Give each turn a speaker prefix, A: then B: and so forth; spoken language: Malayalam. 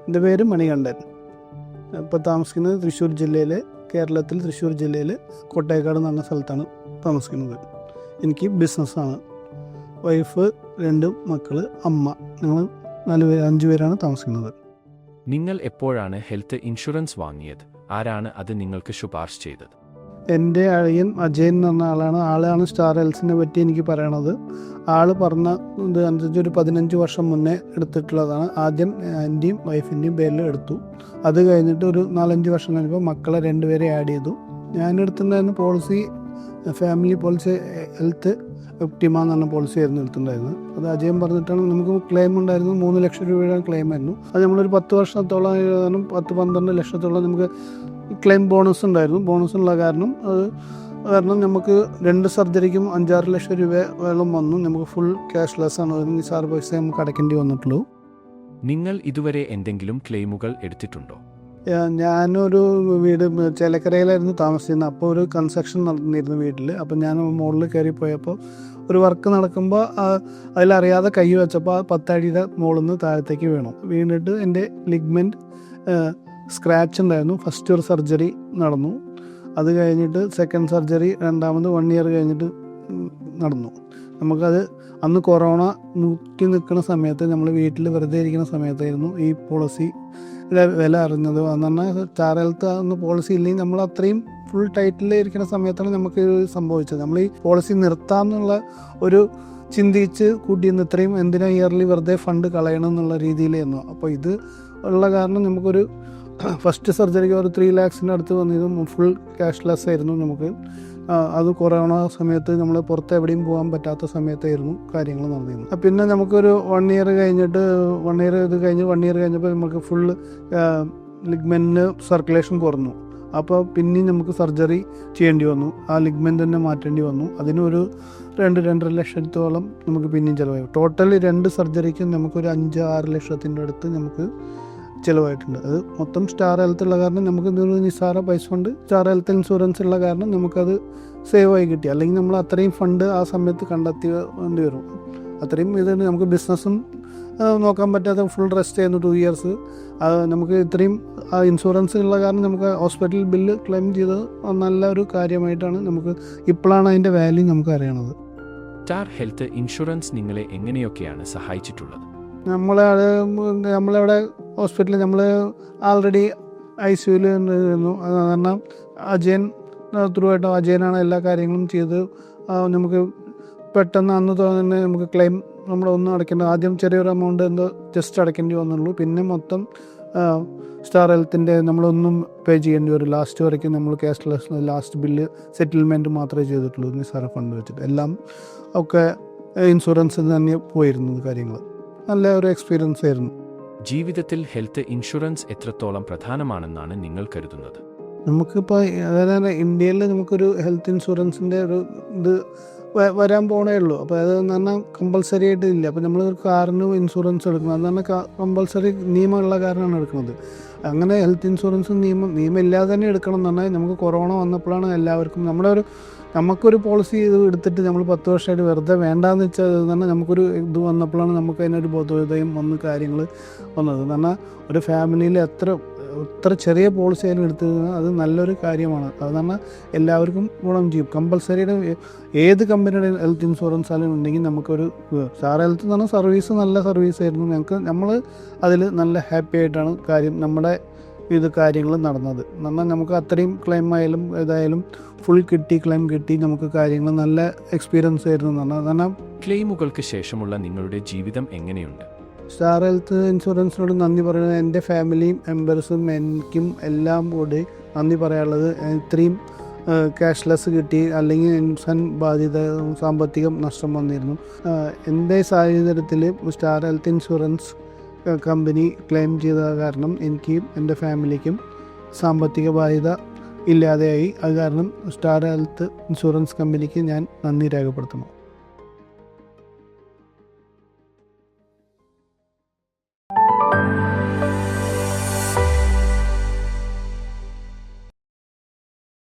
A: എൻ്റെ പേര് മണികണ്ഠൻ. ഇപ്പോൾ താമസിക്കുന്നത് തൃശ്ശൂർ ജില്ലയിൽ, കേരളത്തിൽ തൃശ്ശൂർ ജില്ലയിൽ കോട്ടയക്കാട് എന്ന് പറഞ്ഞ സ്ഥലത്താണ് താമസിക്കുന്നത്. എനിക്ക് ബിസിനസ്സാണ്. വൈഫ്, 2 മക്കൾ, അമ്മ. ഞങ്ങൾ 5 പേരാണ് താമസിക്കുന്നത്.
B: നിങ്ങൾ എപ്പോഴാണ് ഹെൽത്ത് ഇൻഷുറൻസ് വാങ്ങിയത്? ആരാണ് അത് നിങ്ങൾക്ക് ശുപാർശ ചെയ്തത്?
A: എൻ്റെ അളിയൻ അജയൻ എന്ന് പറഞ്ഞ ആളാണ് സ്റ്റാർ ഹെൽത്തിനെ പറ്റി എനിക്ക് പറയണത്. ആൾ പറഞ്ഞ ഇത് അനുസരിച്ച് ഒരു 15 വർഷം മുന്നേ എടുത്തിട്ടുള്ളതാണ്. ആദ്യം എൻ്റെയും വൈഫിൻ്റെയും പേരിൽ എടുത്തു. അത് കഴിഞ്ഞിട്ട് ഒരു 4-5 വർഷം കഴിഞ്ഞപ്പോൾ മക്കളെ 2 പേരെ ആഡ് ചെയ്തു. ഞാൻ എടുത്തിട്ടുണ്ടായിരുന്ന policy family policy health Optima എന്ന് പറഞ്ഞ പോളിസി ആയിരുന്നു എടുത്തിട്ടുണ്ടായിരുന്നത്. അത് അജയൻ പറഞ്ഞിട്ടാണ്. നമുക്ക് ക്ലെയിം ഉണ്ടായിരുന്നു, 3 ലക്ഷം രൂപയുടെ ക്ലെയിം ആയിരുന്നു. അത് നമ്മളൊരു 10 വർഷത്തോളം 10-12 ലക്ഷത്തോളം നമുക്ക് ക്ലെയിം ബോണസ് ഉണ്ടായിരുന്നു. ബോണസ് ഉള്ള കാരണം നമുക്ക് 2 സർജറിക്കും 5-6 ലക്ഷം രൂപ വെള്ളം വന്നു. നമുക്ക് ഫുൾ ക്യാഷ്ലെസ് ആണ്, ഒരു നിസാര പൈസ നമുക്ക് അടയ്ക്കേണ്ടി വന്നിട്ടുള്ളൂ.
B: നിങ്ങൾ ഇതുവരെ എന്തെങ്കിലും ക്ലെയിമുകൾ എടുത്തിട്ടുണ്ടോ?
A: ഞാനൊരു വീട് ചേലക്കരയിലായിരുന്നു താമസിച്ചിരുന്നത്. അപ്പോൾ ഒരു കൺസ്ട്രക്ഷൻ നടന്നിരുന്നു വീട്ടിൽ. അപ്പോൾ ഞാൻ മുകളിൽ കയറി പോയപ്പോൾ ഒരു വർക്ക് നടക്കുമ്പോൾ അതിലറിയാതെ കൈ വെച്ചപ്പോൾ 10 അടിയുടെ മുകളിൽ നിന്ന് താഴത്തേക്ക് വീണിട്ട് എൻ്റെ ലിഗ്മെൻറ്റ് സ്ക്രാച്ച് ഉണ്ടായിരുന്നു. ഫസ്റ്റ് ഒരു സർജറി നടന്നു. അത് കഴിഞ്ഞിട്ട് സെക്കൻഡ് സർജറി രണ്ടാമത് 1 ഇയർ കഴിഞ്ഞിട്ട് നടന്നു. നമുക്കത് അന്ന് കൊറോണ മുക്കി നിൽക്കുന്ന സമയത്ത്, നമ്മൾ വീട്ടിൽ വെറുതെ ഇരിക്കുന്ന സമയത്തായിരുന്നു ഈ പോളിസി വില അറിഞ്ഞത്. എന്ന് പറഞ്ഞാൽ സ്റ്റാർ ഹെൽത്ത് അന്ന് പോളിസി ഇല്ലെങ്കിൽ നമ്മൾ അത്രയും ഫുൾ ടൈറ്റിൽ ഇരിക്കുന്ന സമയത്താണ് നമുക്ക് സംഭവിച്ചത്. നമ്മൾ ഈ പോളിസി നിർത്താമെന്നുള്ള ഒരു ചിന്തിച്ച് കൂട്ടിയിരുന്ന, ഇത്രയും എന്തിനാ ഇയർലി വെറുതെ ഫണ്ട് കളയണം എന്നുള്ള രീതിയിലായിരുന്നു. അപ്പോൾ ഇത് ഉള്ള കാരണം നമുക്കൊരു ഫസ്റ്റ് സർജറിക്ക് ഒരു 3 lakhs അടുത്ത് വന്നിരുന്നു. ഫുൾ ക്യാഷ്ലെസ് ആയിരുന്നു നമുക്ക്. അത് കൊറോണ സമയത്ത് നമ്മൾ പുറത്ത് എവിടെയും പോകാൻ പറ്റാത്ത സമയത്തായിരുന്നു കാര്യങ്ങൾ നടന്നിരുന്നത്. പിന്നെ നമുക്കൊരു 1 ഇയർ കഴിഞ്ഞിട്ട് 1 ഇയർ കഴിഞ്ഞപ്പോൾ നമുക്ക് ഫുൾ ലിഗ്മെൻറ്റിന് സർക്കുലേഷൻ കുറഞ്ഞു. അപ്പോൾ പിന്നെയും നമുക്ക് സർജറി ചെയ്യേണ്ടി വന്നു. ആ ലിഗ്മെൻറ്റ് തന്നെ മാറ്റേണ്ടി വന്നു. അതിനൊരു 2-2.5 ലക്ഷത്തോളം നമുക്ക് പിന്നെയും ചിലവായി. ടോട്ടൽ 2 സർജറിക്ക് നമുക്കൊരു 5-6 ലക്ഷത്തിൻ്റെ അടുത്ത് നമുക്ക് ചിലവായിട്ടുണ്ട്. അത് മൊത്തം സ്റ്റാർ ഹെൽത്ത് ഉള്ള കാരണം നമുക്ക് ഇതൊരു നിസ്സാര പൈസ കൊണ്ട് സ്റ്റാർ ഹെൽത്ത് ഇൻഷുറൻസ് ഉള്ള കാരണം നമുക്കത് സേവ് ആയി കിട്ടി. അല്ലെങ്കിൽ നമ്മൾ അത്രയും ഫണ്ട് ആ സമയത്ത് കണ്ടെത്തേണ്ടി വരും. അത്രയും ഇതുണ്ട്. നമുക്ക് ബിസിനസ്സും നോക്കാൻ പറ്റാത്ത ഫുൾ റെസ്റ്റ് ചെയ്യുന്നു 2 years. അത് നമുക്ക് ഇത്രയും ഇൻഷുറൻസ് ഉള്ള കാരണം നമുക്ക് ഹോസ്പിറ്റൽ ബില്ല് ക്ലെയിം ചെയ്തത് നല്ലൊരു കാര്യമായിട്ടാണ്. നമുക്ക് ഇപ്പോഴാണ് അതിൻ്റെ വാല്യൂ നമുക്ക് അറിയണത്.
B: സ്റ്റാർ ഹെൽത്ത് ഇൻഷുറൻസ് നിങ്ങളെ എങ്ങനെയൊക്കെയാണ് സഹായിച്ചിട്ടുള്ളത്?
A: നമ്മളവിടെ ഹോസ്പിറ്റലിൽ നമ്മൾ ആൾറെഡി ICUവിൽ ഇരുന്നു. അത് കാരണം അജയൻ ത്രൂ ആയിട്ട് അജയനാണ് എല്ലാ കാര്യങ്ങളും ചെയ്ത് നമുക്ക് പെട്ടെന്ന് അന്ന് തന്നെ നമുക്ക് ക്ലെയിം നമ്മളൊന്നും അടയ്ക്കേണ്ട. ആദ്യം ചെറിയൊരു എമൗണ്ട് എന്തോ ജസ്റ്റ് അടയ്ക്കേണ്ടി വന്നുള്ളൂ. പിന്നെ മൊത്തം സ്റ്റാർ ഹെൽത്തിൻ്റെ നമ്മളൊന്നും പേ ചെയ്യേണ്ടി വരും. ലാസ്റ്റ് വരയ്ക്കും നമ്മൾ ക്യാഷ്ലെസ് ലാസ്റ്റ് ബില്ല് സെറ്റിൽമെൻറ്റ് മാത്രമേ ചെയ്തിട്ടുള്ളൂ. നിസാര ഫണ്ട് വെച്ചിട്ട് എല്ലാം ഒക്കെ ഇൻഷുറൻസിൽ തന്നെ പോയിരുന്നു കാര്യങ്ങൾ. നല്ല ഒരു എക്സ്പീരിയൻസ് ആയിരുന്നു.
B: ജീവിതത്തിൽ ഹെൽത്ത് ഇൻഷുറൻസ് എത്രത്തോളം പ്രധാനമാണെന്നാണ് നിങ്ങൾ കരുതുന്നത്?
A: നമുക്കിപ്പോൾ അതായത് ഇന്ത്യയിൽ നമുക്കൊരു ഹെൽത്ത് ഇൻഷുറൻസിൻ്റെ ഒരു ഇത് വരാൻ പോകണേ ഉള്ളൂ. അപ്പോൾ അതെന്ന് പറഞ്ഞാൽ കമ്പൾസറി ആയിട്ട് ഇല്ല. അപ്പോൾ നമ്മൾ കാറിന് ഇൻഷുറൻസ് എടുക്കണം, അതെന്ന് പറഞ്ഞാൽ കമ്പൾസറി നിയമമുള്ള കാരണമാണ് എടുക്കുന്നത്. അങ്ങനെ ഹെൽത്ത് ഇൻഷുറൻസ് നിയമം ഇല്ലാതെ തന്നെ എടുക്കണം എന്ന് പറഞ്ഞാൽ നമുക്ക് കൊറോണ വന്നപ്പോഴാണ് എല്ലാവർക്കും നമുക്കൊരു പോളിസി ഇത് എടുത്തിട്ട് നമ്മൾ 10 വർഷമായിട്ട് വെറുതെ വേണ്ടാന്ന് വെച്ചാൽ പറഞ്ഞാൽ നമുക്കൊരു ഇത് വന്നപ്പോഴാണ് നമുക്ക് അതിനൊരു ബോധോദയം വന്ന് കാര്യങ്ങൾ വന്നത്. എന്ന് പറഞ്ഞാൽ ഒരു ഫാമിലിയിൽ എത്ര ചെറിയ പോളിസി ആയാലും എടുത്തു കഴിഞ്ഞാൽ അത് നല്ലൊരു കാര്യമാണ്. അത് പറഞ്ഞാൽ എല്ലാവർക്കും ഗുണം ചെയ്യും. കമ്പൾസറിയുടെ ഏത് കമ്പനിയുടെ ഹെൽത്ത് ഇൻഷുറൻസ് ആയാലും ഉണ്ടെങ്കിൽ നമുക്കൊരു സ്റ്റാർ ഹെൽത്ത് എന്ന് പറഞ്ഞാൽ സർവീസ് നല്ല സർവീസായിരുന്നു. നമ്മൾ അതിൽ നല്ല ഹാപ്പി ആയിട്ടാണ് നമ്മുടെ ഇത് കാര്യങ്ങൾ നടന്നത്. എന്നാൽ നമുക്ക് അത്രയും ക്ലെയിം ആയാലും ഏതായാലും ഫുൾ ക്ലെയിം കിട്ടി. നമുക്ക് കാര്യങ്ങൾ നല്ല എക്സ്പീരിയൻസ് ആയിരുന്നു എന്ന് പറഞ്ഞാൽ.
B: ക്ലെയിമുകൾക്ക് ശേഷമുള്ള നിങ്ങളുടെ ജീവിതം എങ്ങനെയുണ്ട്?
A: സ്റ്റാർ ഹെൽത്ത് ഇൻഷുറൻസിനോട് നന്ദി പറയുന്നത് എൻ്റെ ഫാമിലിയും മെമ്പേഴ്സും എനിക്കും എല്ലാം കൂടി നന്ദി പറയാനുള്ളത്. ഇത്രയും ക്യാഷ്ലെസ് കിട്ടി, അല്ലെങ്കിൽ സാമ്പത്തികം നഷ്ടം വന്നിരുന്നു. എൻ്റെ സാഹചര്യത്തിൽ star health insurance company claim ചെയ്ത കാരണം എനിക്കും എൻ്റെ ഫാമിലിക്കും സാമ്പത്തിക ബാധ്യത ഇല്ലാതെയായി. അത് കാരണം സ്റ്റാർ ഹെൽത്ത് ഇൻഷുറൻസ് കമ്പനിക്ക് ഞാൻ നന്ദി രേഖപ്പെടുത്തുന്നു.